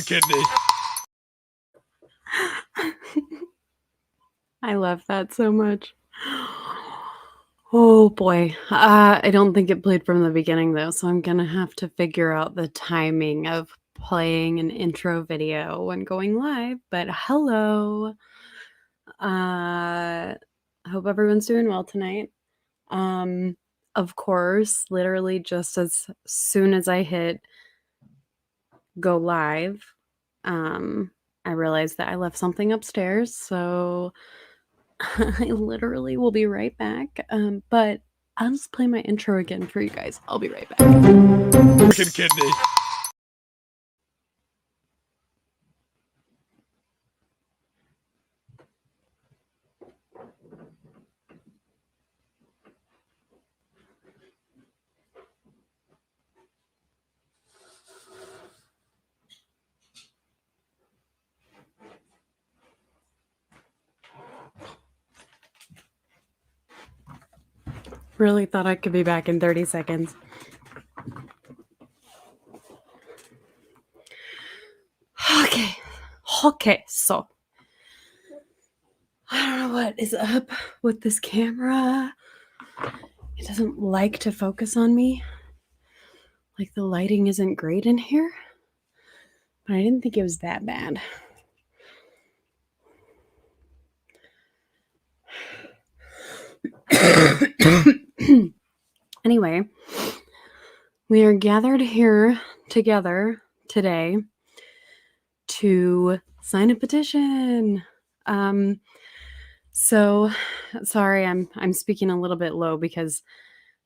kidney. I love that so much. Oh boy. I don't think it played from the beginning though, so I'm gonna have to figure out the timing of playing an intro video when going live. But hello. I hope everyone's doing well tonight. Of course, literally just as soon as I hit go live, I realized that I left something upstairs, so I literally will be right back. But I'll just play my intro again for you guys. I'll be right back. Kidney. Really thought I could be back in 30 seconds. Okay, so I don't know what is up with this camera. It doesn't like to focus on me. Like the lighting isn't great in here. But I didn't think it was that bad. Anyway, we are gathered here together today to sign a petition. So sorry, I'm speaking a little bit low because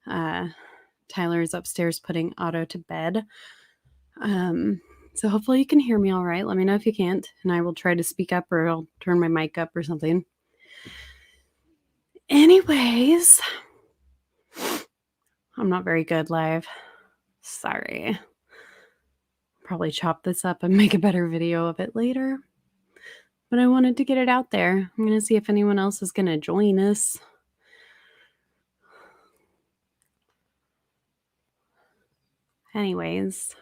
Tyler is upstairs putting Otto to bed. So hopefully you can hear me all right. Let me know if you can't, and I will try to speak up or I'll turn my mic up or something. Anyways, I'm not very good live. Sorry. Probably chop this up and make a better video of it later. But I wanted to get it out there. I'm going to see if anyone else is going to join us. Anyways.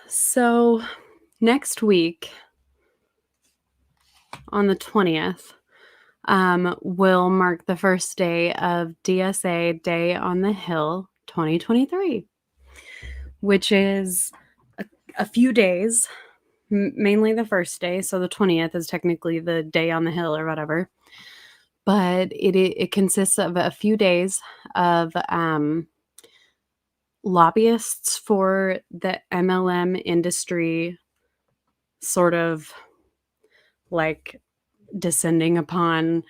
So next week on the 20th, will mark the first day of DSA Day on the Hill 2023, which is a few days, mainly the first day. So the 20th is technically the day on the hill or whatever. But it consists of a few days of lobbyists for the MLM industry sort of like descending upon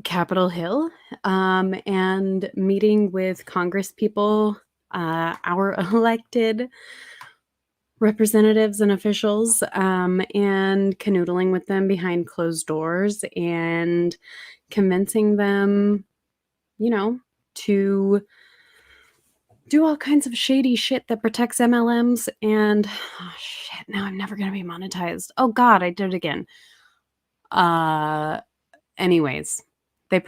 Capitol Hill, and meeting with Congress people, our elected representatives and officials, and canoodling with them behind closed doors and convincing them, to do all kinds of shady shit that protects MLMs. And oh shit, now I'm never gonna be monetized. Oh God, I did it again. Anyways, the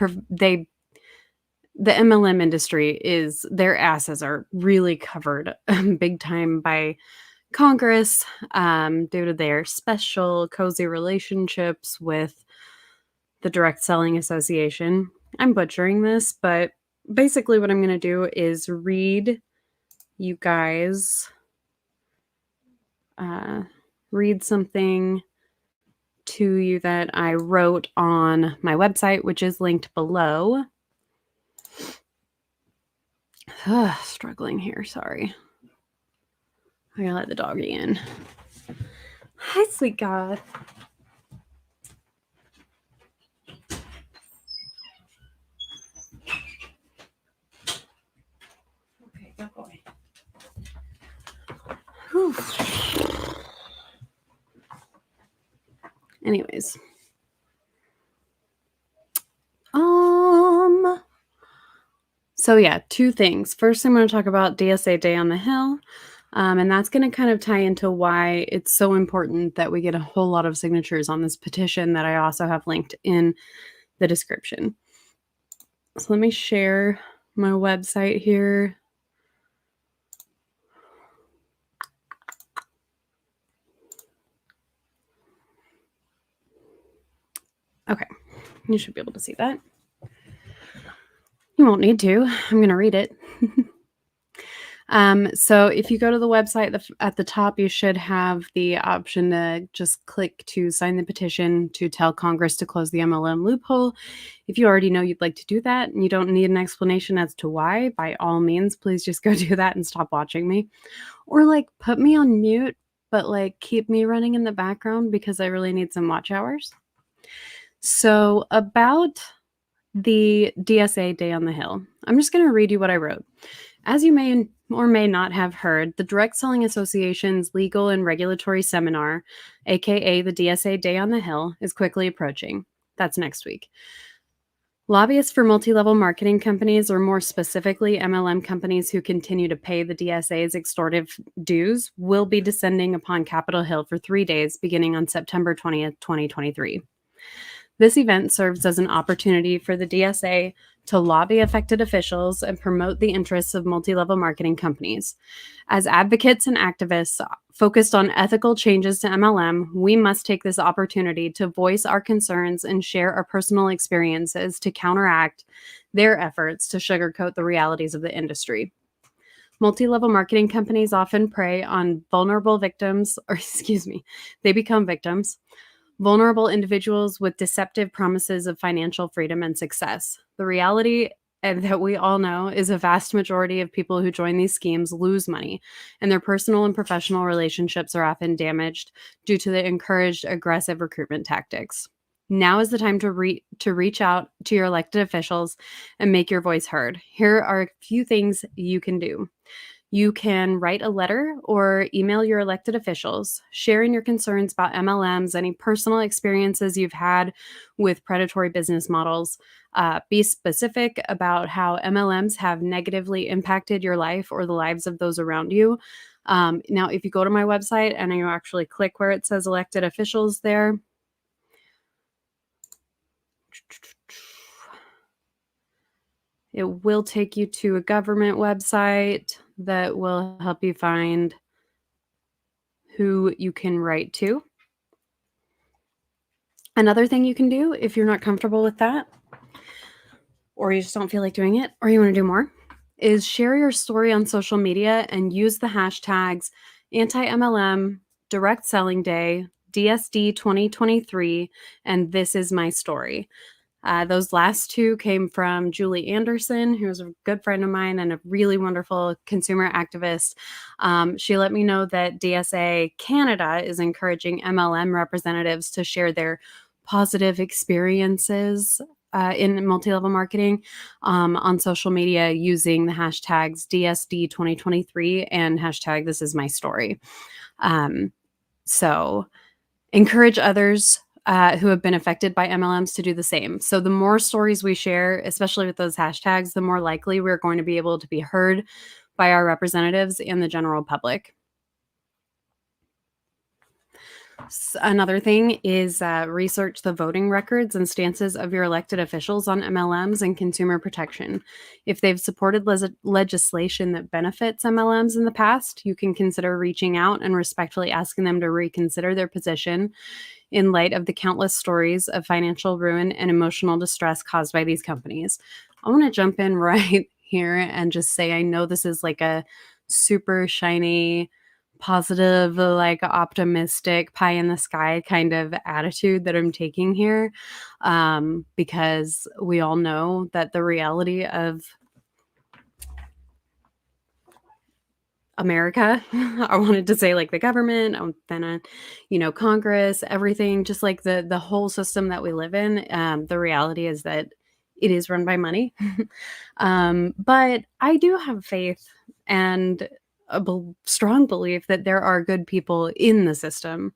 MLM industry is, their asses are really covered big time by Congress, due to their special cozy relationships with the Direct Selling Association. I'm butchering this, but basically what I'm going to do is read you guys, read something to you that I wrote on my website, which is linked below. Struggling here, sorry. I gotta let the doggy in. Hi, sweet God. Okay, go away. Whew. Anyways. So yeah, two things. First, I'm going to talk about DSA Day on the Hill. And that's going to kind of tie into why it's so important that we get a whole lot of signatures on this petition that I also have linked in the description. So let me share my website here. Okay, you should be able to see that. You won't need to. I'm going to read it. So if you go to the website at the top, you should have the option to just click to sign the petition to tell Congress to close the MLM loophole. If you already know you'd like to do that and you don't need an explanation as to why, by all means, please just go do that and stop watching me. Or like put me on mute, but like keep me running in the background because I really need some watch hours. So about the DSA Day on the Hill, I'm just going to read you what I wrote. As you may or may not have heard, the Direct Selling Association's Legal and Regulatory Seminar, aka the DSA Day on the Hill, is quickly approaching. That's next week. Lobbyists for multi-level marketing companies, or more specifically MLM companies who continue to pay the DSA's extortive dues, will be descending upon Capitol Hill for 3 days beginning on September 20th, 2023. This event serves as an opportunity for the DSA to lobby affected officials and promote the interests of multi-level marketing companies. As advocates and activists focused on ethical changes to MLM, we must take this opportunity to voice our concerns and share our personal experiences to counteract their efforts to sugarcoat the realities of the industry. Multi-level marketing companies often prey on vulnerable victims, they become victims. Vulnerable individuals with deceptive promises of financial freedom and success. The reality that we all know is a vast majority of people who join these schemes lose money, and their personal and professional relationships are often damaged due to the encouraged aggressive recruitment tactics. Now is the time to reach out to your elected officials and make your voice heard. Here are a few things you can do. You can write a letter or email your elected officials, sharing your concerns about MLMs, any personal experiences you've had with predatory business models. Be specific about how MLMs have negatively impacted your life or the lives of those around you. Now, if you go to my website and you actually click where it says elected officials there, it will take you to a government website that will help you find who you can write to. Another thing you can do if you're not comfortable with that, or you just don't feel like doing it, or you want to do more, is share your story on social media and use the hashtags anti-MLM, direct selling day, DSD 2023, and this is my story. Those last two came from Julie Anderson, who's a good friend of mine and a really wonderful consumer activist. She let me know that DSA Canada is encouraging MLM representatives to share their positive experiences in multi-level marketing on social media using the hashtags DSD 2023 and hashtag this is my story. So encourage others who have been affected by MLMs to do the same. So the more stories we share, especially with those hashtags, the more likely we're going to be able to be heard by our representatives and the general public. Another thing is research the voting records and stances of your elected officials on MLMs and consumer protection. If they've supported legislation that benefits MLMs in the past, you can consider reaching out and respectfully asking them to reconsider their position in light of the countless stories of financial ruin and emotional distress caused by these companies. I want to jump in right here and just say I know this is like a super shiny, positive, like optimistic, pie in the sky kind of attitude that I'm taking here, because we all know that the reality of America, I wanted to say like the government, then Congress, everything, just like the whole system that we live in. The reality is that it is run by money. But I do have faith and a strong belief that there are good people in the system.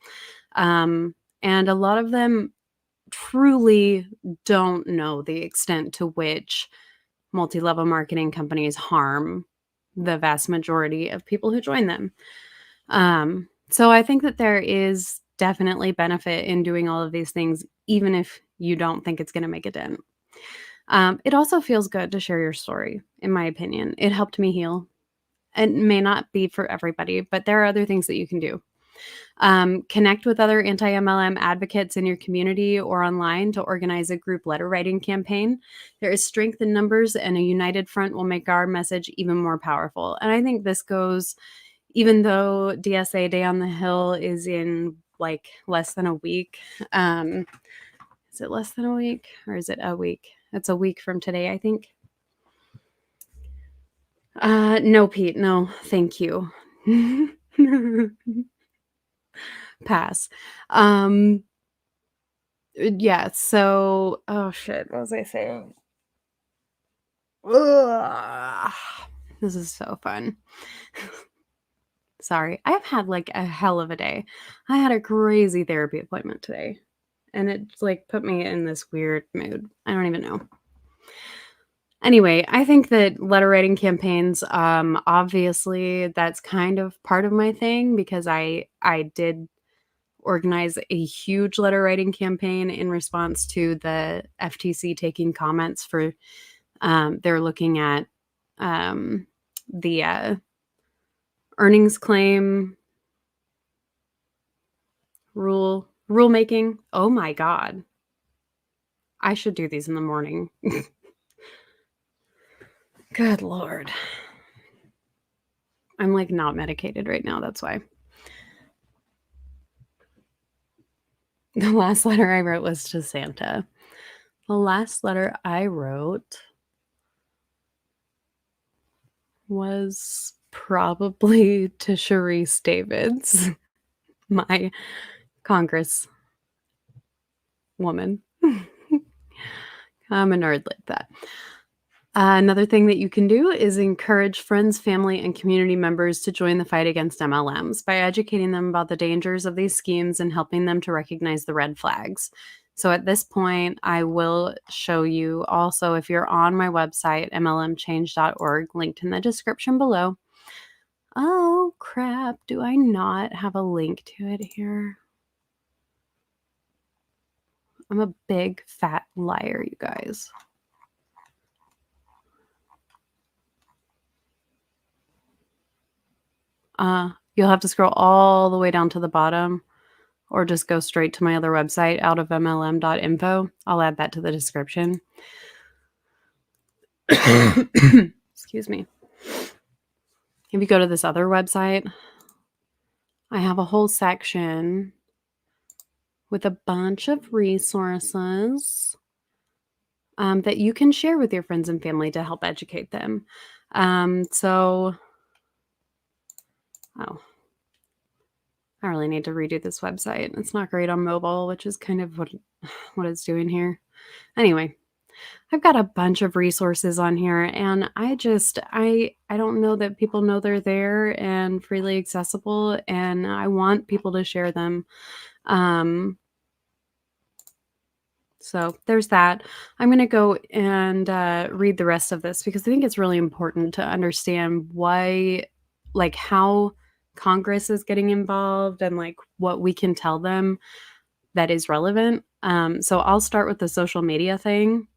And a lot of them truly don't know the extent to which multi-level marketing companies harm the vast majority of people who join them. So I think that there is definitely benefit in doing all of these things, even if you don't think it's going to make a dent. It also feels good to share your story, in my opinion. It helped me heal. It may not be for everybody, but there are other things that you can do. Connect with other anti-MLM advocates in your community or online to organize a group letter writing campaign. There is strength in numbers, and a united front will make our message even more powerful. And I think this goes, even though DSA Day on the Hill is in like less than a week. Is it less than a week or is it a week? It's a week from today, I think. No, Pete, no, thank you. Pass. Yeah, so oh shit, what was I saying? Ugh. This is so fun. Sorry, I've had like a hell of a day. I had a crazy therapy appointment today, and it like put me in this weird mood. I don't even know. Anyway, I think that letter writing campaigns, obviously that's kind of part of my thing because I did organize a huge letter writing campaign in response to the FTC taking comments for they're looking at the earnings claim rulemaking. Oh my god. I should do these in the morning. Good lord. I'm like not medicated right now, that's why. The last letter I wrote was to Santa. The last letter I wrote was probably to Sharice Davids, my Congress woman. I'm a nerd like that. Another thing that you can do is encourage friends, family, and community members to join the fight against MLMs by educating them about the dangers of these schemes and helping them to recognize the red flags. So at this point, I will show you also, if you're on my website, mlmchange.org, linked in the description below. Oh, crap. Do I not have a link to it here? I'm a big fat liar, you guys. You'll have to scroll all the way down to the bottom or just go straight to my other website, outofmlm.info. I'll add that to the description. Excuse me. If you go to this other website, I have a whole section with a bunch of resources that you can share with your friends and family to help educate them. I really need to redo this website. It's not great on mobile, which is kind of what it's doing here. Anyway, I've got a bunch of resources on here, and I don't know that people know they're there and freely accessible, and I want people to share them. So there's that. I'm going to go and read the rest of this because I think it's really important to understand why, like how Congress is getting involved and like what we can tell them that is relevant. So I'll start with the social media thing.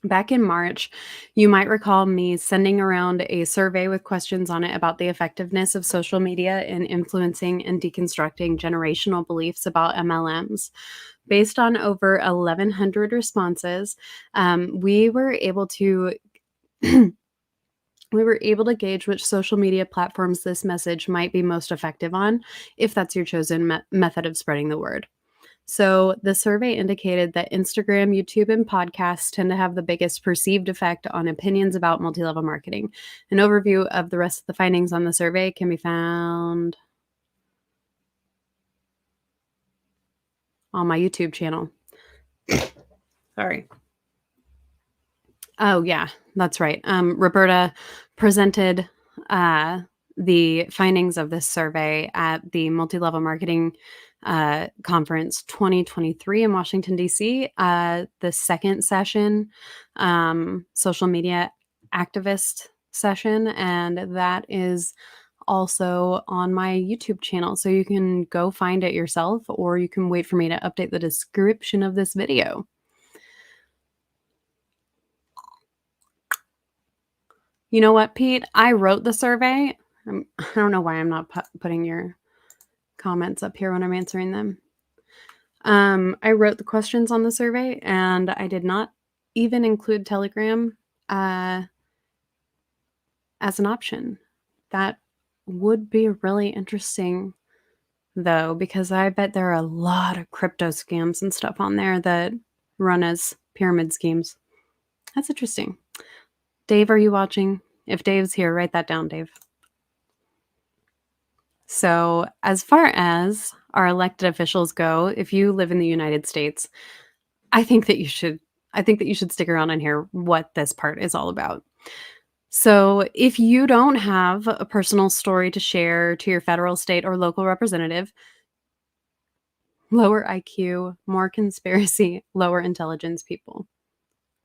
Back in March, you might recall me sending around a survey with questions on it about the effectiveness of social media in influencing and deconstructing generational beliefs about MLMs. Based on over 1,100 responses, we were able to gauge which social media platforms this message might be most effective on, if that's your chosen method of spreading the word. So the survey indicated that Instagram, YouTube, and podcasts tend to have the biggest perceived effect on opinions about multi-level marketing. An overview of the rest of the findings on the survey can be found on my YouTube channel. Sorry. Oh, yeah, that's right. Roberta presented the findings of this survey at the Multi-Level Marketing Conference 2023 in Washington, D.C. The second session, social media activist session, and that is also on my YouTube channel. So you can go find it yourself, or you can wait for me to update the description of this video. You know what, Pete? I wrote the survey. I don't know why I'm not putting your comments up here when I'm answering them. I wrote the questions on the survey, and I did not even include Telegram as an option. That would be really interesting, though, because I bet there are a lot of crypto scams and stuff on there that run as pyramid schemes. That's interesting. Dave, are you watching? If Dave's here, write that down, Dave. So, as far as our elected officials go, if you live in the United States, I think that you should stick around and hear what this part is all about. So, if you don't have a personal story to share to your federal, state, or local representative, lower IQ, more conspiracy, lower intelligence people.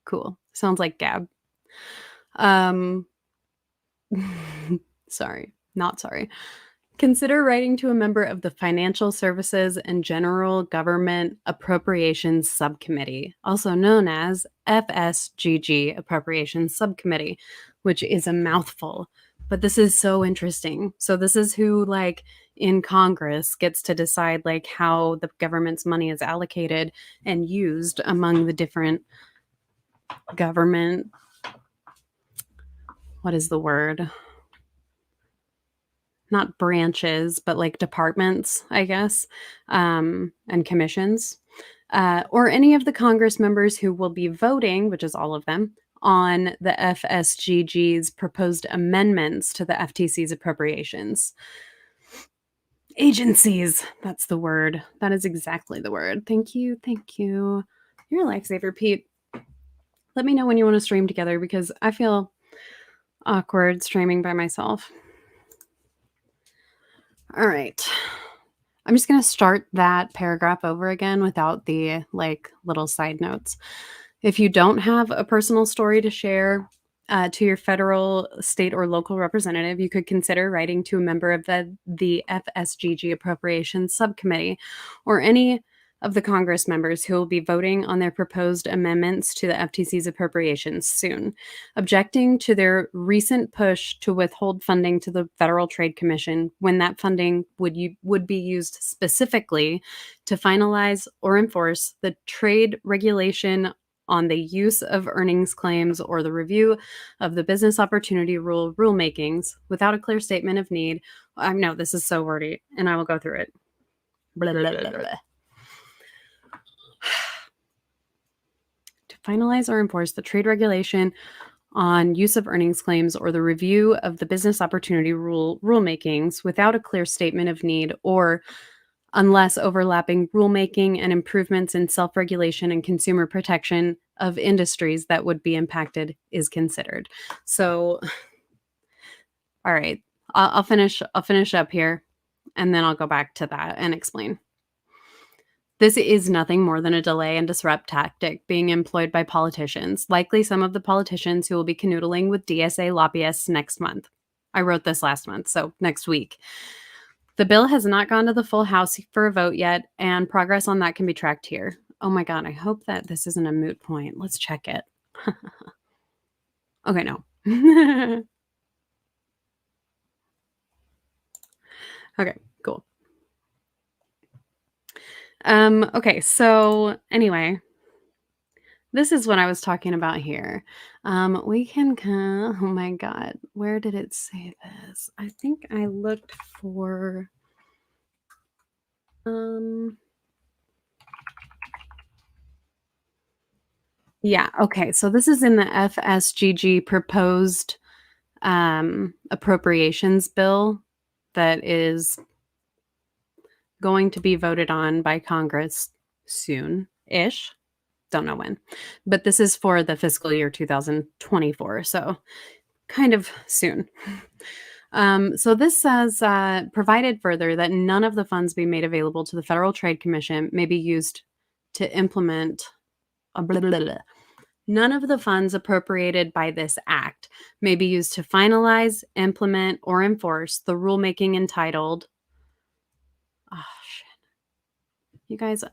Cool. Sounds like Gab. Sorry, not sorry. Consider writing to a member of the Financial Services and General Government Appropriations Subcommittee, also known as FSGG Appropriations Subcommittee, which is a mouthful. But this is so interesting. So this is who, like, in Congress gets to decide, like, how the government's money is allocated and used among the different government, what is the word? Not branches, but like departments, I guess, and commissions, or any of the Congress members who will be voting, which is all of them, on the FSGG's proposed amendments to the FTC's appropriations. Agencies, that's the word. That is exactly the word. Thank you. Thank you. You're a lifesaver, Pete. Let me know when you want to stream together because I feel awkward streaming by myself. All right. I'm just going to start that paragraph over again without the like little side notes. If you don't have a personal story to share to your federal, state, or local representative, you could consider writing to a member of the FSGG Appropriations Subcommittee or any of the Congress members who will be voting on their proposed amendments to the FTC's appropriations soon, objecting to their recent push to withhold funding to the Federal Trade Commission when that funding would be used specifically to finalize or enforce the trade regulation on the use of earnings claims or the review of the business opportunity rulemakings without a clear statement of need. I know this is so wordy, and I will go through it. Blah, blah, blah, blah. To finalize or enforce the trade regulation on use of earnings claims or the review of the business opportunity rulemakings without a clear statement of need or unless overlapping rulemaking and improvements in self-regulation and consumer protection of industries that would be impacted is considered. So, all right, I'll finish up here, and then I'll go back to that and explain. This is nothing more than a delay and disrupt tactic being employed by politicians, likely some of the politicians who will be canoodling with DSA lobbyists next month. I wrote this last month, so next week. The bill has not gone to the full House for a vote yet, and progress on that can be tracked here. Oh my God, I hope that this isn't a moot point. Let's check it. Okay, no. Okay, cool. Okay, so anyway, this is what I was talking about here. We can oh my God, where did it say this? I think I looked for yeah, okay. So this is in the FSGG proposed appropriations bill that is going to be voted on by Congress soon-ish. Don't know when. But this is for the fiscal year 2024, so kind of soon. So this says, provided further that none of the funds be made available to the Federal Trade Commission may be used to implement blah, blah, blah. None of the funds appropriated by this act may be used to finalize, implement, or enforce the rulemaking entitled, oh shit. You guys,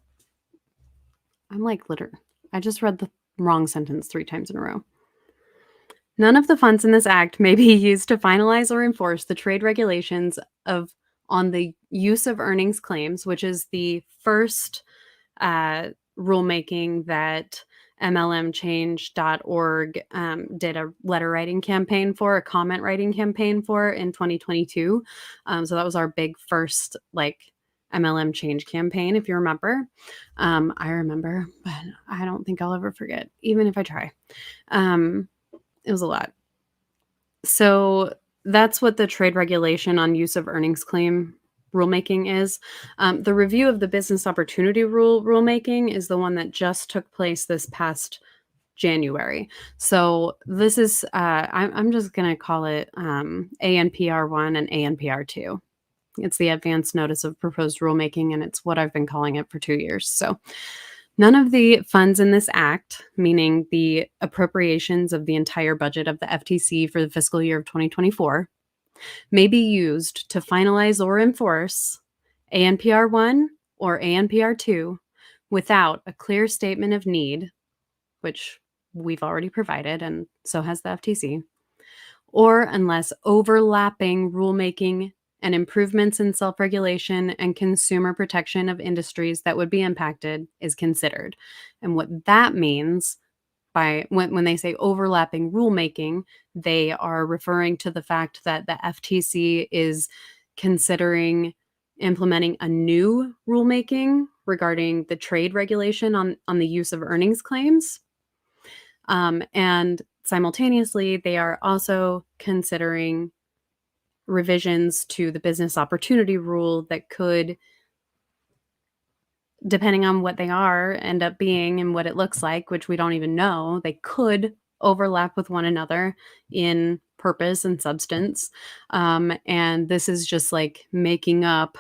I'm like literally, I just read the wrong sentence 3 times in a row. None of the funds in this act may be used to finalize or enforce the trade regulations of on the use of earnings claims, which is the first rulemaking that MLMchange.org did a letter writing campaign for, a comment writing campaign for in 2022. So that was our big first MLM change campaign, if you remember. I remember, but I don't think I'll ever forget, even if I try. It was a lot. So that's what the trade regulation on use of earnings claim rulemaking is. The review of the business opportunity rulemaking is the one that just took place this past January. So this is I'm just going to call it ANPR1 and ANPR2. It's the advance notice of proposed rulemaking, and it's what I've been calling it for 2 years. So none of the funds in this act, meaning the appropriations of the entire budget of the FTC for the fiscal year of 2024, may be used to finalize or enforce ANPR 1 or ANPR 2 without a clear statement of need, which we've already provided, and so has the FTC, or unless overlapping rulemaking and improvements in self-regulation and consumer protection of industries that would be impacted is considered. And what that means by when they say overlapping rulemaking, they are referring to the fact that the FTC is considering implementing a new rulemaking regarding the trade regulation on the use of earnings claims. And simultaneously, they are also considering revisions to the business opportunity rule that could, depending on what they are, end up being and what it looks like, which we don't even know, they could overlap with one another in purpose and substance. And this is just like making up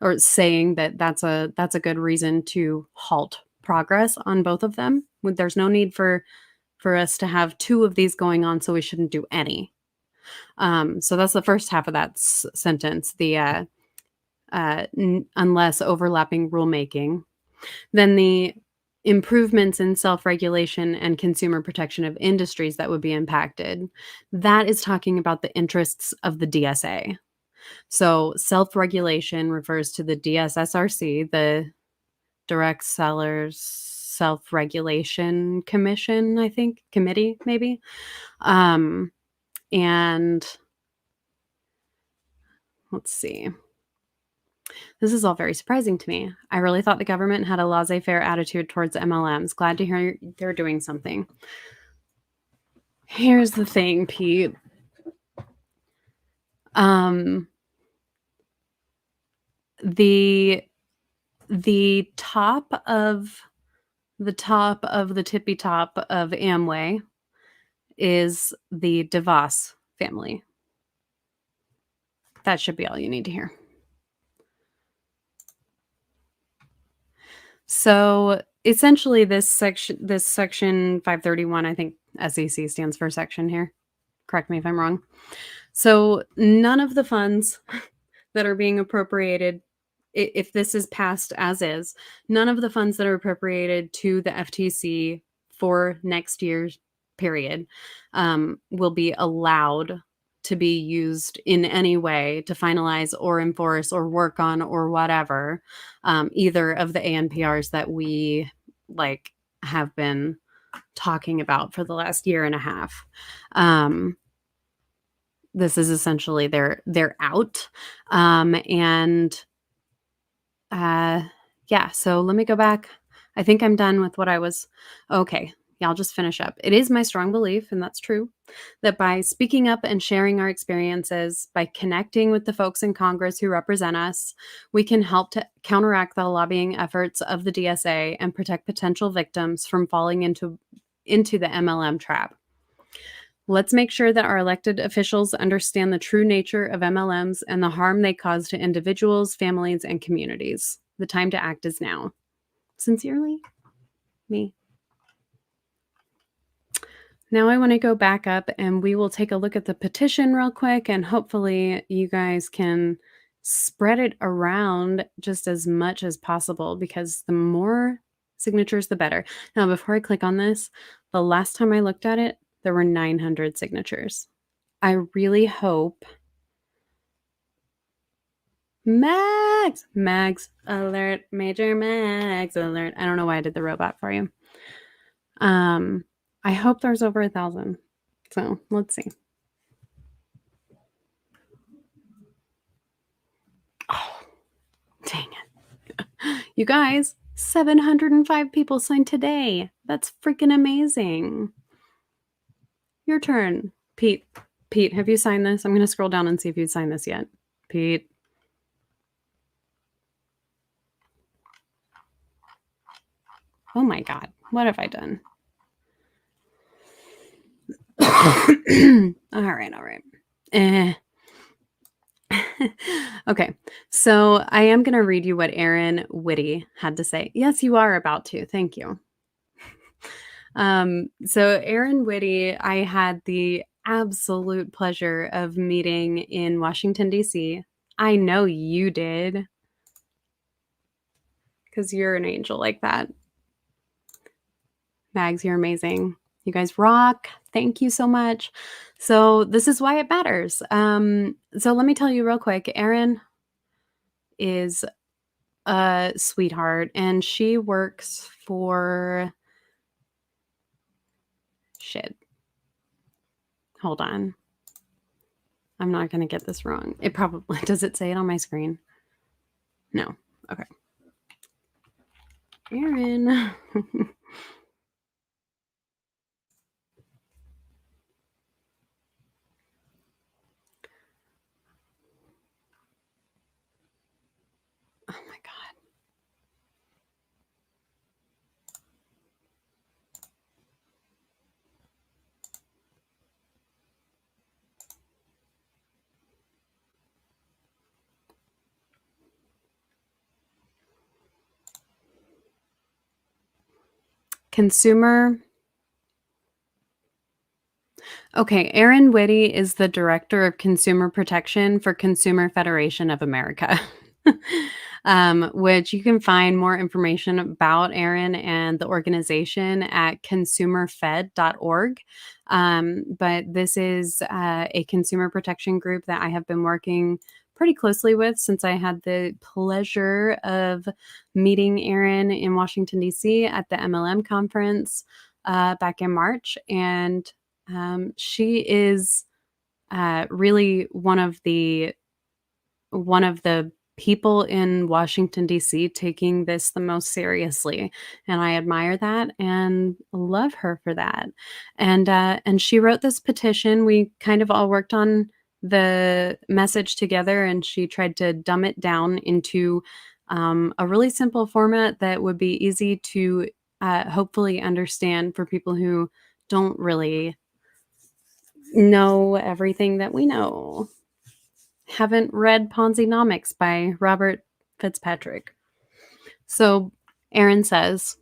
or saying that that's a good reason to halt progress on both of them. There's no need for us to have two of these going on, so we shouldn't do any. So that's the first half of that sentence, the unless overlapping rulemaking. Then the improvements in self-regulation and consumer protection of industries that would be impacted. That is talking about the interests of the DSA. So self-regulation refers to the DSSRC, the Direct Sellers Self-Regulation Commission, I think, committee maybe. And let's see. This is all very surprising to me. I really thought the government had a laissez-faire attitude towards MLMs. Glad to hear they're doing something. Here's the thing, Pete. The top of the tippy top of Amway is the DeVos family. That should be all you need to hear. So essentially this section 531, I think SEC stands for section here. Correct me if I'm wrong. So none of the funds that are being appropriated, if this is passed as is, none of the funds that are appropriated to the FTC for next year's period will be allowed to be used in any way to finalize or enforce or work on or whatever either of the ANPRs that we have been talking about for the last year and a half. This is essentially they're out. Yeah, so let me go back. I think I'm done with what I was. Okay. Yeah, I'll just finish up. It is my strong belief, and that's true, that by speaking up and sharing our experiences, by connecting with the folks in Congress who represent us, we can help to counteract the lobbying efforts of the DSA and protect potential victims from falling into the MLM trap. Let's make sure that our elected officials understand the true nature of MLMs and the harm they cause to individuals, families, and communities. The time to act is now. Sincerely, me. Now I want to go back up and we will take a look at the petition real quick, and hopefully you guys can spread it around just as much as possible, because the more signatures, the better. Now, before I click on this, the last time I looked at it, there were 900 signatures. I really hope Mags alert, Major Mags alert. I don't know why I did the robot for you. I hope there's over 1,000. So let's see. Oh, dang it. You guys, 705 people signed today. That's freaking amazing. Your turn. Pete, have you signed this? I'm going to scroll down and see if you've signed this yet. Pete. Oh my God. What have I done? All right. Okay, so I am going to read you what Aaron Whitty had to say. Yes, you are about to. Thank you. So Aaron Whitty, I had the absolute pleasure of meeting in Washington, D.C. I know you did, because you're an angel like that. Mags, you're amazing. You guys rock. Thank you so much. So this is why it matters. So let me tell you real quick. Aaron is a sweetheart, and she works for shit. Hold on. I'm not going to get this wrong. It probably does. It say it on my screen? No. Okay. Aaron. Oh my God. Consumer. Okay, Aaron Whitty is the Director of Consumer Protection for Consumer Federation of America, which you can find more information about Aaron and the organization at consumerfed.org. But this is a consumer protection group that I have been working pretty closely with since I had the pleasure of meeting Aaron in Washington, D.C. at the MLM conference back in March. And she is really one of the people in Washington, D.C. taking this the most seriously, and I admire that and love her for that. And she wrote this petition. We kind of all worked on the message together, and she tried to dumb it down into a really simple format that would be easy to hopefully understand for people who don't really know everything that we know. Haven't read Ponzi-nomics by Robert Fitzpatrick. So Aaron says,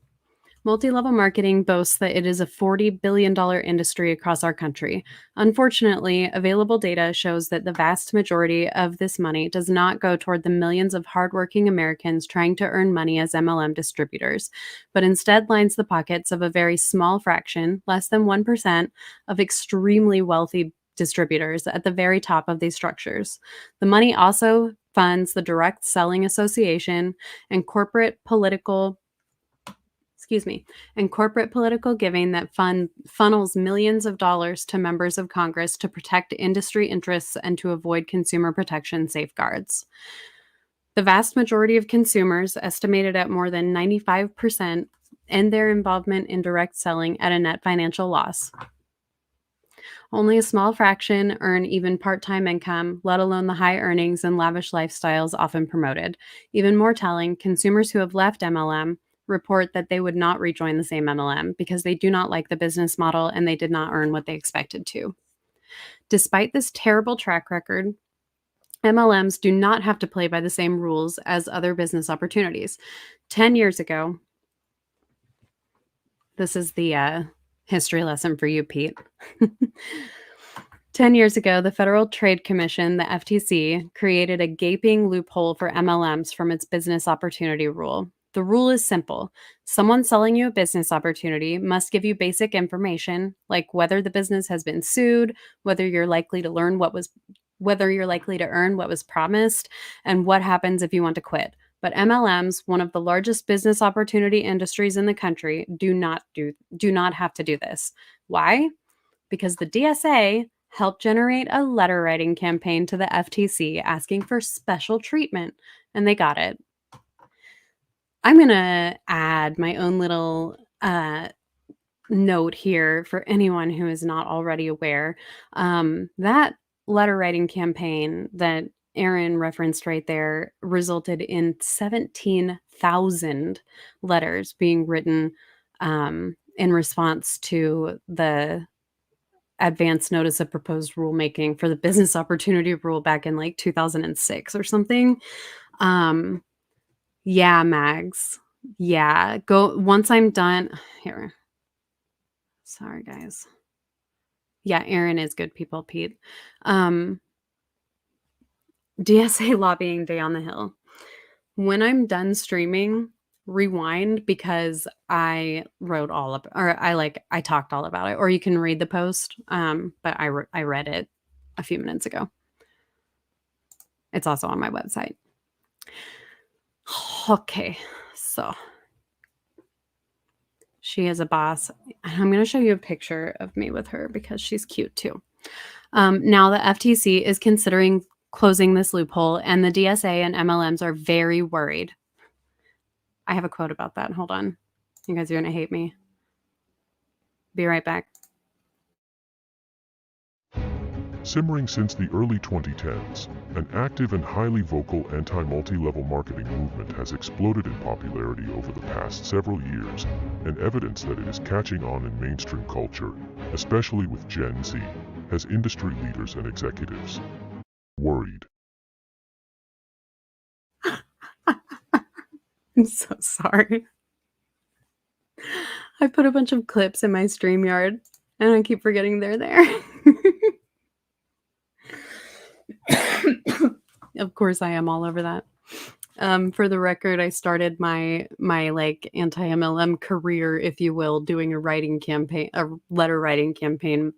multi-level marketing boasts that it is a $40 billion industry across our country. Unfortunately, available data shows that the vast majority of this money does not go toward the millions of hardworking Americans trying to earn money as MLM distributors, but instead lines the pockets of a very small fraction, less than 1%, of extremely wealthy distributors at the very top of these structures. The money also funds the Direct Selling Association and corporate political giving that funnels millions of dollars to members of Congress to protect industry interests and to avoid consumer protection safeguards. The vast majority of consumers, estimated at more than 95%, end their involvement in direct selling at a net financial loss. Only a small fraction earn even part-time income, let alone the high earnings and lavish lifestyles often promoted. Even more telling, consumers who have left MLM report that they would not rejoin the same MLM because they do not like the business model and they did not earn what they expected to. Despite this terrible track record, MLMs do not have to play by the same rules as other business opportunities. 10 years ago, this is the history lesson for you, Pete. 10 years ago, the Federal Trade Commission, the FTC, created a gaping loophole for MLMs from its business opportunity rule. The rule is simple. Someone selling you a business opportunity must give you basic information like whether the business has been sued, whether you're likely to earn what was promised, and what happens if you want to quit. But MLMs, one of the largest business opportunity industries in the country, do not have to do this. Why? Because the DSA helped generate a letter writing campaign to the FTC asking for special treatment, and they got it. I'm going to add my own little note here for anyone who is not already aware. That letter writing campaign that Aaron referenced right there resulted in 17,000 letters being written in response to the advance notice of proposed rulemaking for the business opportunity rule back in like 2006 or something. Yeah, Mags. Yeah, go once I'm done here. Sorry, guys. Yeah, Aaron is good people, Pete. DSA lobbying day on the Hill. When I'm done streaming, rewind because I wrote all up or I talked all about it, or you can read the post. But I read it a few minutes ago. It's also on my website. Okay, so she is a boss. I'm going to show you a picture of me with her because she's cute too. Now the FTC is considering closing this loophole, and the DSA and MLMs are very worried. I have a quote about that. Hold on. You guys are going to hate me. Be right back. Simmering since the early 2010s, an active and highly vocal anti-multi-level marketing movement has exploded in popularity over the past several years, and evidence that it is catching on in mainstream culture, especially with Gen Z, has industry leaders and executives worried. I'm so sorry. I put a bunch of clips in my StreamYard, and I keep forgetting they're there. Of course, I am all over that. For the record, I started my like anti-MLM career, if you will, doing a letter writing campaign,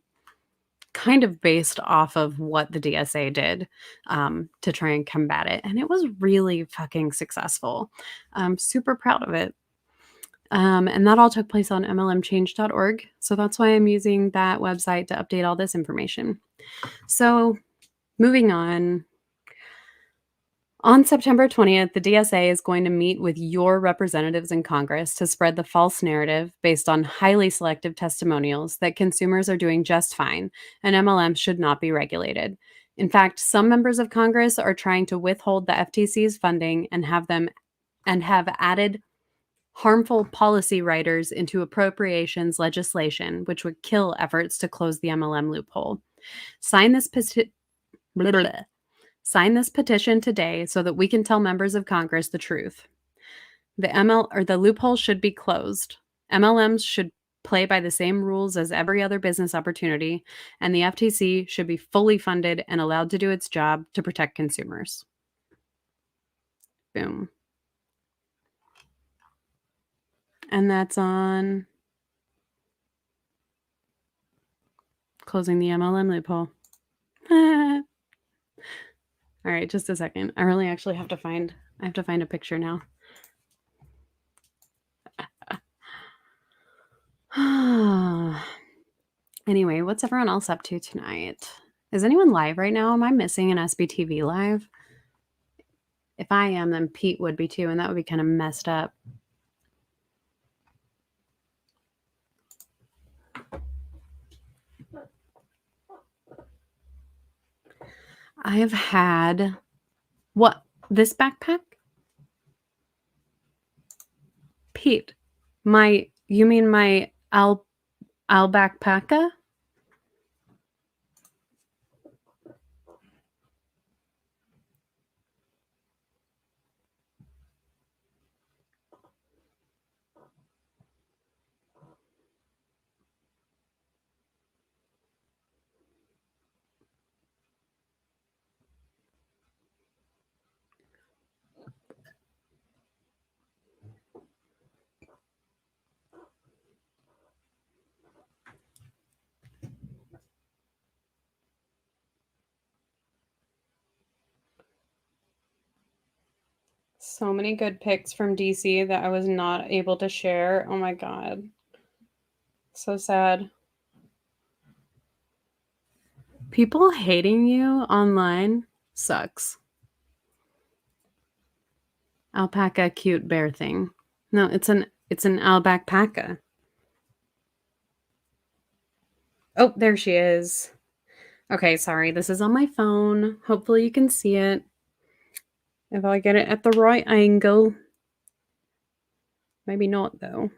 kind of based off of what the DSA did to try and combat it, and it was really fucking successful. I'm super proud of it. And that all took place on MLMchange.org, so that's why I'm using that website to update all this information. So, moving on. On September 20th, the DSA is going to meet with your representatives in Congress to spread the false narrative based on highly selective testimonials that consumers are doing just fine and MLMs should not be regulated. In fact, some members of Congress are trying to withhold the FTC's funding and have added harmful policy writers into appropriations legislation, which would kill efforts to close the MLM loophole. Sign this petition today so that we can tell members of Congress the truth. The loophole should be closed. MLMs should play by the same rules as every other business opportunity, and the FTC should be fully funded and allowed to do its job to protect consumers. Boom. And that's on closing the MLM loophole. All right, just a second. I really actually have to find a picture now. Anyway, what's everyone else up to tonight? Is anyone live right now? Am I missing an SBTV live? If I am, then Pete would be too, and that would be kind of messed up. I have had what? This backpack? Pete, you mean my alpaca? so many good pics from DC that I was not able to share. Oh my god. So sad. People hating you online sucks. Alpaca cute bear thing. No, it's an alpaca. Oh, there she is. Okay, sorry. This is on my phone. Hopefully you can see it. If I get it at the right angle. Maybe not, though.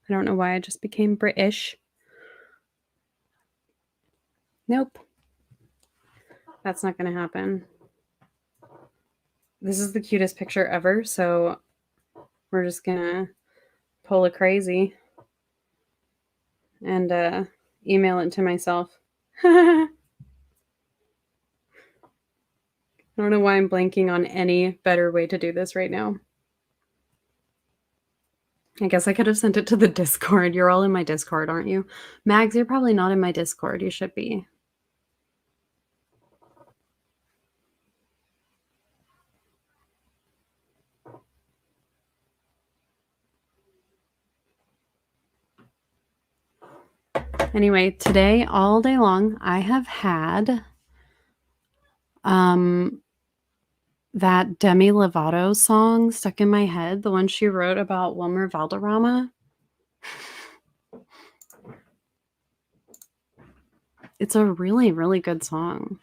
I don't know why I just became British. Nope. That's not going to happen. This is the cutest picture ever, so we're just going to pull a crazy and email it to myself. I don't know why I'm blanking on any better way to do this right now. I guess I could have sent it to the Discord. You're all in my Discord, aren't you? Mags, you're probably not in my Discord. You should be. Anyway, today, all day long, I have had that Demi Lovato song stuck in my head, the one she wrote about Wilmer Valderrama. It's a really, really good song.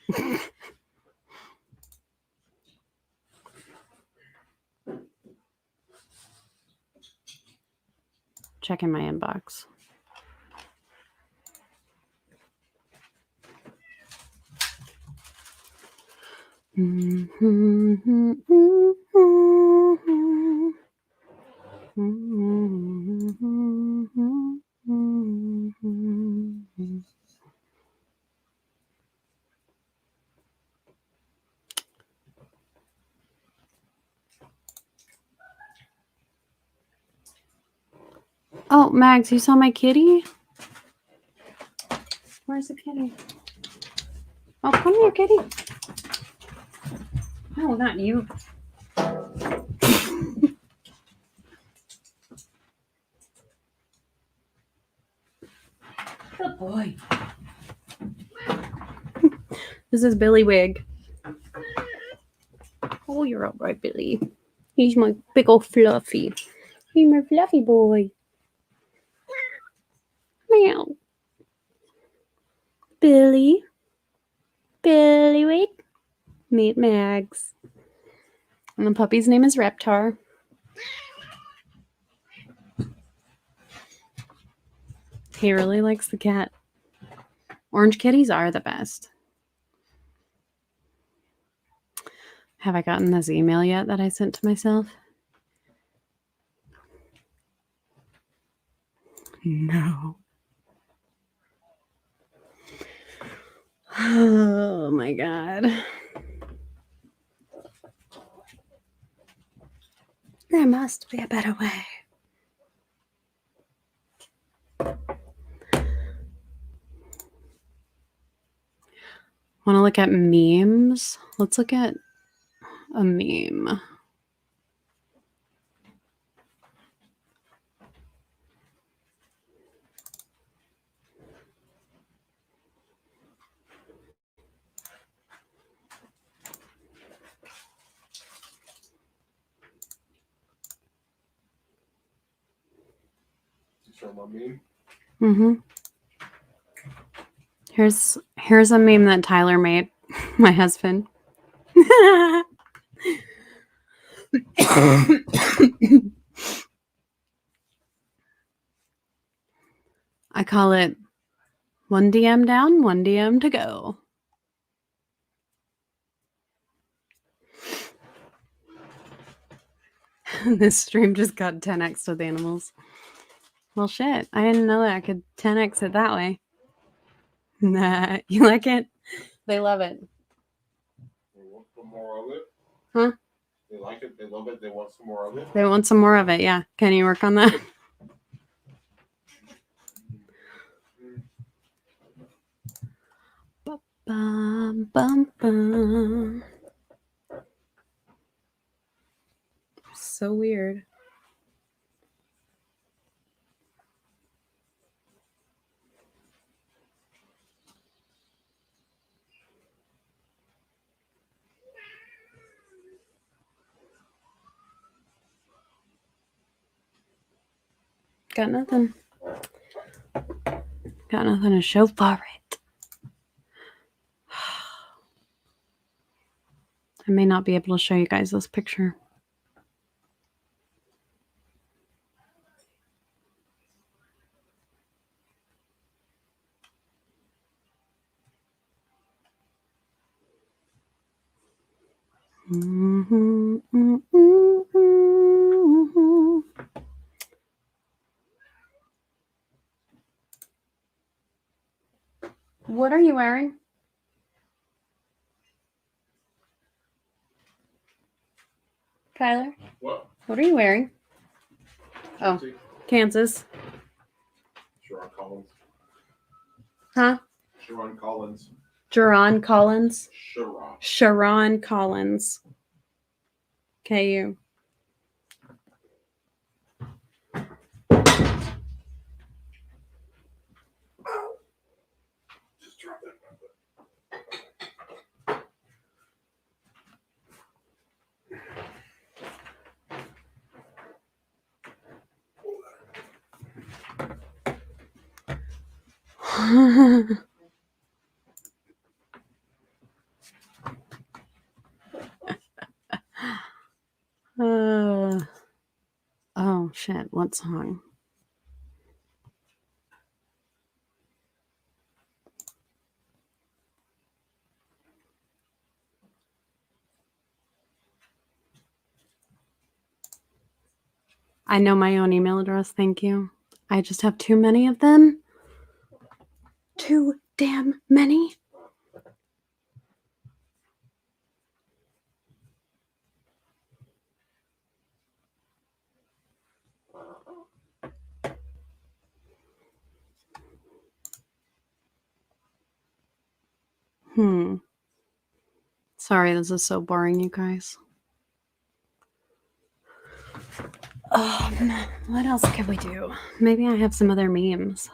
Checking my inbox. Oh, Mags, you saw my kitty? Where's the kitty? Oh, come here, kitty. No, not you. Good boy. This is Billy Wig. Oh, you're all right, Billy. He's my big old fluffy. He's my fluffy boy. Meow. Billy. Billy Wig. Meet Mags. And the puppy's name is Reptar. He really likes the cat. Orange kitties are the best. Have I gotten this email yet that I sent to myself? No. Oh my god. There must be a better way. Want to look at memes? Let's look at a meme. Mm-hmm. Here's a meme that Tyler made, my husband. I call it one DM down, one DM to go. This stream just got 10x with animals. Well, shit. I didn't know that I could 10x it that way. Nah, you like it? They love it. They want some more of it? Huh? They like it, they love it, they want some more of it? They want some more of it, yeah. Can you work on that? Bum, bum, bum. So weird. Got nothing. Got nothing to show for it. I may not be able to show you guys this picture. What are you wearing? Kyler? What? What are you wearing? Oh, See? Kansas. Sharon Collins. Huh? Sharon Collins. Jaron Collins? Sharon. Sharon Collins. KU. Just drop that. Oh shit, what song? I know my own email address, thank you. I just have too many of them. Too damn many. Sorry, this is so boring, you guys. What else can we do? Maybe I have some other memes.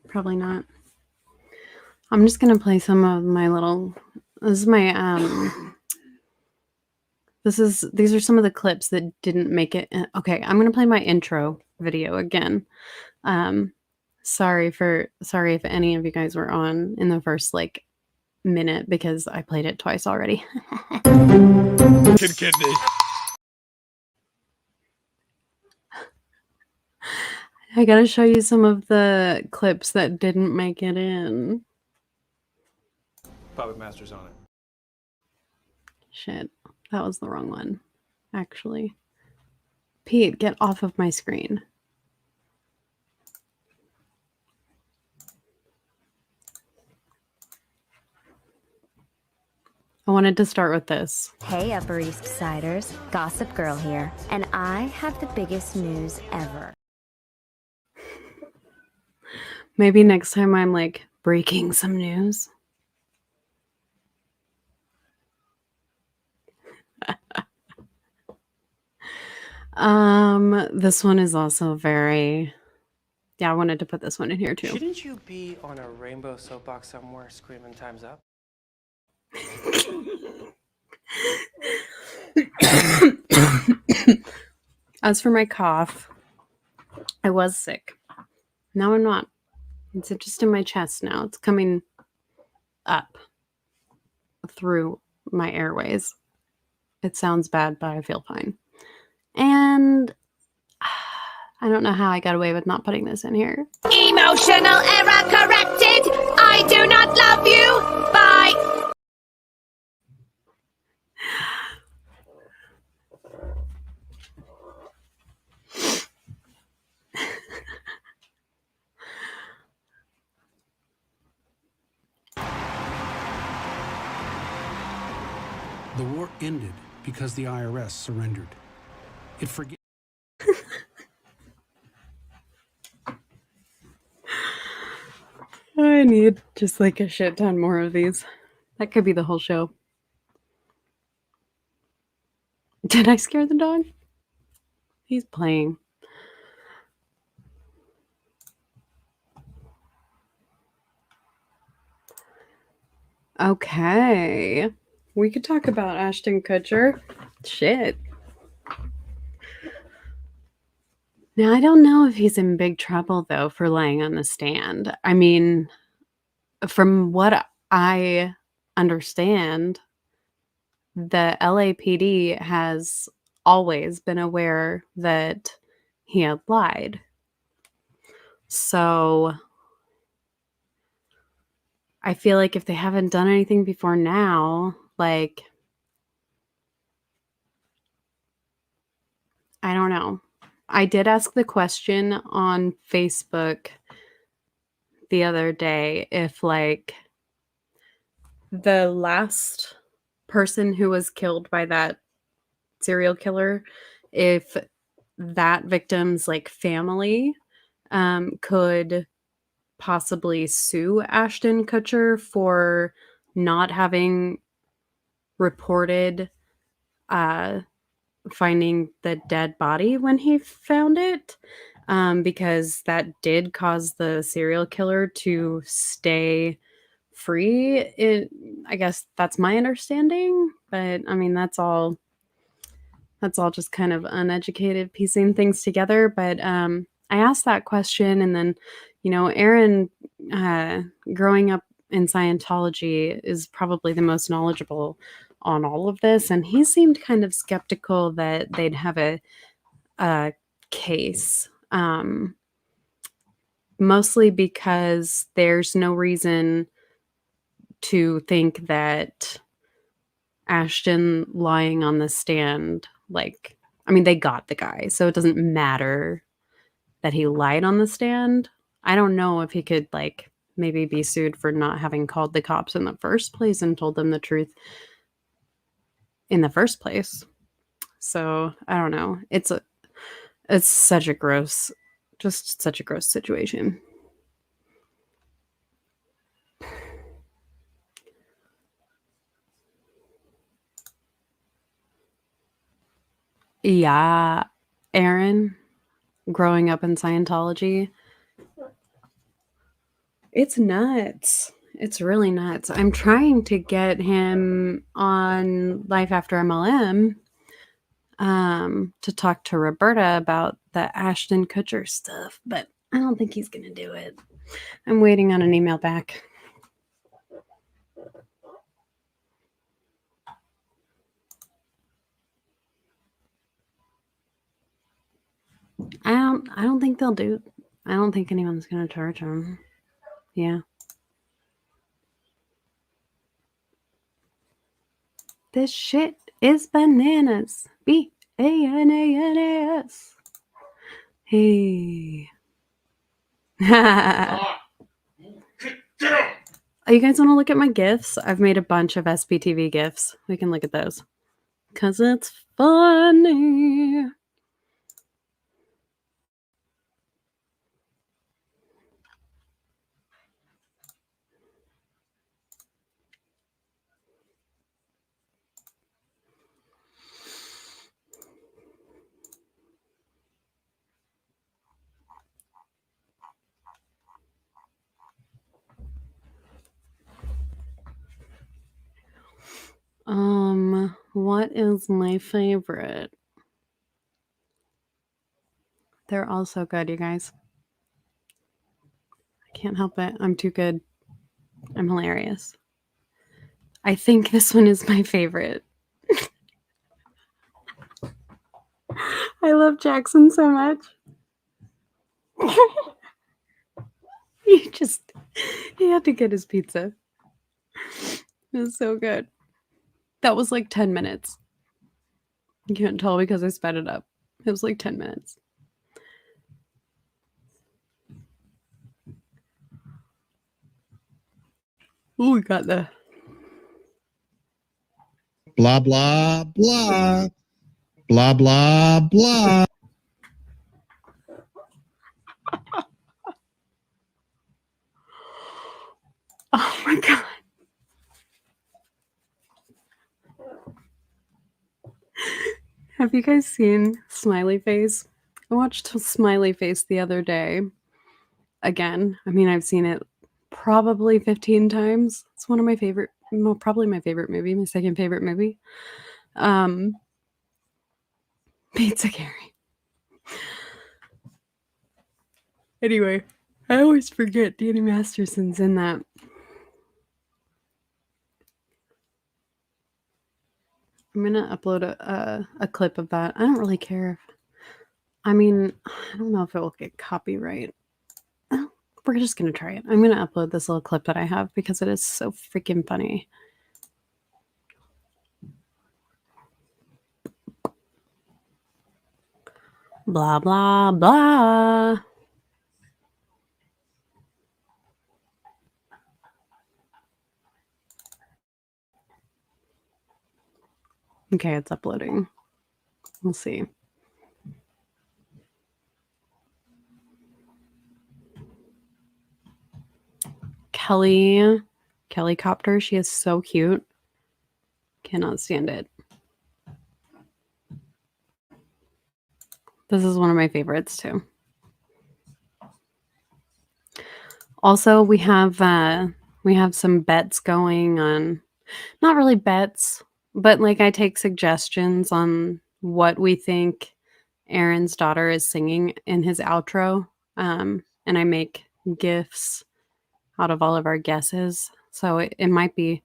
Probably not. I'm just gonna play some of my little. This is my these are some of the clips that didn't make it. Okay, I'm gonna play my intro video again. Sorry if any of you guys were on in the first like minute because I played it twice already. Kidney. I gotta show you some of the clips that didn't make it in. Puppet Master's on it. Shit, that was the wrong one, actually. Pete, get off of my screen. I wanted to start with this. Hey, Upper East Siders, Gossip Girl here, and I have the biggest news ever. Maybe next time I'm like breaking some news. This one is also very. Yeah, I wanted to put this one in here too. Shouldn't you be on a rainbow soapbox somewhere screaming time's up? As for my cough, I was sick. Now I'm not. It's just in my chest now. It's coming up through my airways. It sounds bad, but I feel fine. And I don't know how I got away with not putting this in here. Emotional error corrected. I do not love you. Bye. The war ended because the IRS surrendered. It forgave. I need just like a shit ton more of these. That could be the whole show. Did I scare the dog? He's playing. Okay. We could talk about Ashton Kutcher. Shit. Now, I don't know if he's in big trouble, though, for lying on the stand. I mean, from what I understand, the LAPD has always been aware that he had lied. So I feel like if they haven't done anything before now, like, I don't know. I did ask the question on Facebook the other day if, like, the last person who was killed by that serial killer, if that victim's, like, family could possibly sue Ashton Kutcher for not having reported finding the dead body when he found it, because that did cause the serial killer to stay free. I guess that's my understanding, but I mean that's all just kind of uneducated piecing things together. But I asked that question, and then Aaron, growing up in Scientology, is probably the most knowledgeable on all of this, and he seemed kind of skeptical that they'd have a case, mostly because there's no reason to think that Ashton lying on the stand, like, I mean, they got the guy, so it doesn't matter that he lied on the stand. I don't know if he could, like, maybe be sued for not having called the cops in the first place and told them the truth in the first place. So I don't know. It's such a gross situation. Yeah, Aaron, growing up in Scientology, it's nuts. It's really nuts. I'm trying to get him on Life After MLM to talk to Roberta about the Ashton Kutcher stuff, but I don't think he's going to do it. I'm waiting on an email back. I don't think they'll do. I don't think anyone's going to charge him. Yeah. This shit is bananas. BANANAS. Hey. Oh, you guys want to look at my GIFs? I've made a bunch of SBTV GIFs. We can look at those. Because it's funny. What is my favorite? They're all so good, you guys. I can't help it. I'm too good. I'm hilarious. I think this one is my favorite. I love Jackson so much. He had to get his pizza. It was so good. That was like 10 minutes. You can't tell because I sped it up. It was like 10 minutes. Ooh, we got the Blah, blah, blah. Blah, blah, blah. Oh my God. Have you guys seen Smiley Face? I watched Smiley Face the other day. Again, I mean, I've seen it probably 15 times. It's one of my favorite, well, probably my favorite movie, my second favorite movie. Pizza Carrie. Anyway, I always forget Danny Masterson's in that. I'm gonna upload a clip of that. I don't really care if, I mean, I don't know if it will get copyright. We're just gonna try it. I'm gonna upload this little clip that I have because it is so freaking funny. Blah, blah, blah. Okay, it's uploading. We'll see. Kelly Copter, she is so cute. Cannot stand it. This is one of my favorites too. Also, we have some bets going on, not really bets, but like I take suggestions on what we think Aaron's daughter is singing in his outro. And I make GIFs out of all of our guesses. So it might be,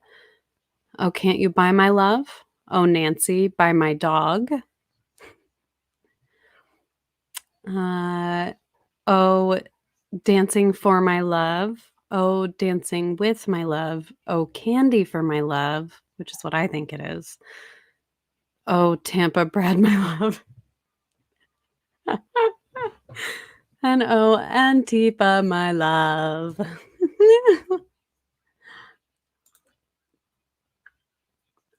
oh, can't you buy my love? Oh, Nancy, buy my dog. Oh, dancing for my love. Oh, dancing with my love. Oh, candy for my love, which is what I think it is. Oh, Tampa Brad, my love. And oh, Antifa, my love.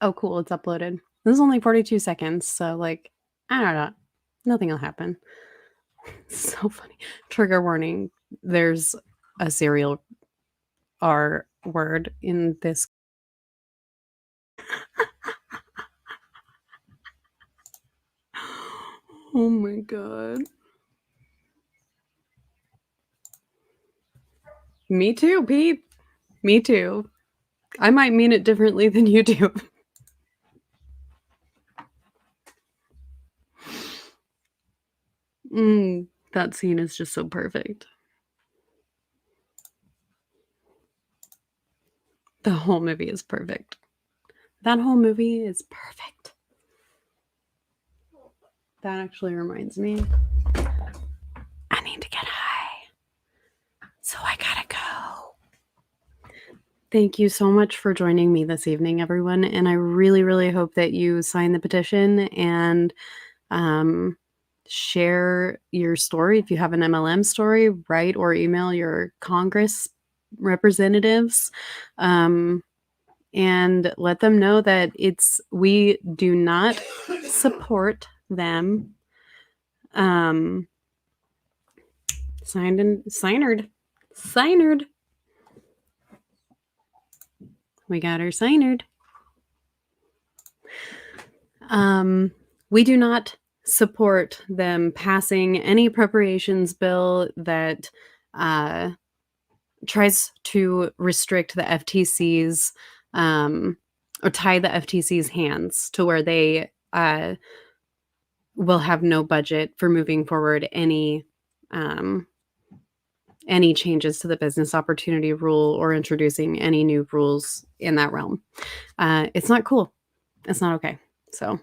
Oh, cool. It's uploaded. This is only 42 seconds. So, like, I don't know. Nothing will happen. So funny. Trigger warning. There's a serial R word in this. Oh my God. Me too, Pete. Me too. I might mean it differently than you do. That scene is just so perfect. The whole movie is perfect. That whole movie is perfect. That actually reminds me. I need to get high. So I gotta go. Thank you so much for joining me this evening, everyone. And I really, really hope that you sign the petition and share your story. If you have an MLM story, write or email your Congress representatives and let them know that we do not support them. Signered. We got her signered. We do not support them passing any appropriations bill that tries to restrict the FTC's or tie the FTC's hands to where they will have no budget for moving forward any changes to the business opportunity rule or introducing any new rules in that realm. It's not cool. It's not okay. So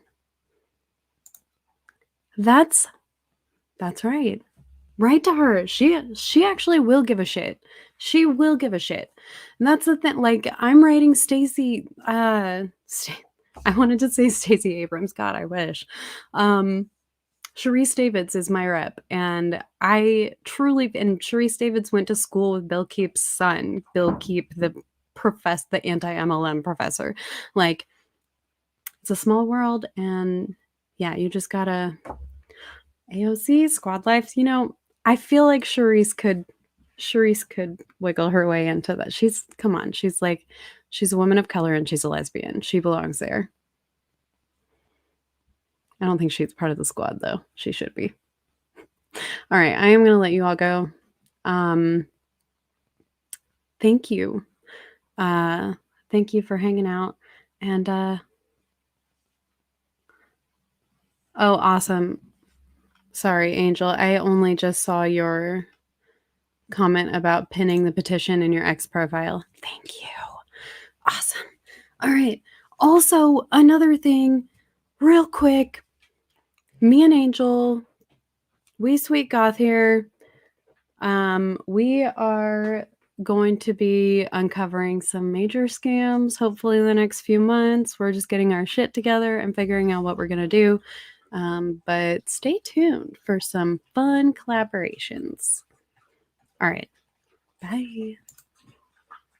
that's right. Write to her. She actually will give a shit. She will give a shit. And that's the thing. Like, I'm writing Stacey. I wanted to say Stacey Abrams. God, I wish. Sharice Davids is my rep, and and Sharice Davids went to school with Bill Keep's son, Bill Keep, the anti-MLM professor. Like, it's a small world, and yeah, you just gotta AOC squad life. You know, I feel like Charisse could wiggle her way into that. Come on, she's a woman of color and she's a lesbian. She belongs there. I don't think she's part of the squad though. She should be. All right, I am going to let you all go. Thank you. Thank you for hanging out. And oh, awesome. Sorry, Angel. I only just saw your comment about pinning the petition in your X profile. Thank you. Awesome. All right. Also, another thing, real quick. Me and Angel, we Sweet Goth here. We are going to be uncovering some major scams, hopefully in the next few months. We're just getting our shit together and figuring out what we're going to do. But stay tuned for some fun collaborations. All right. Bye.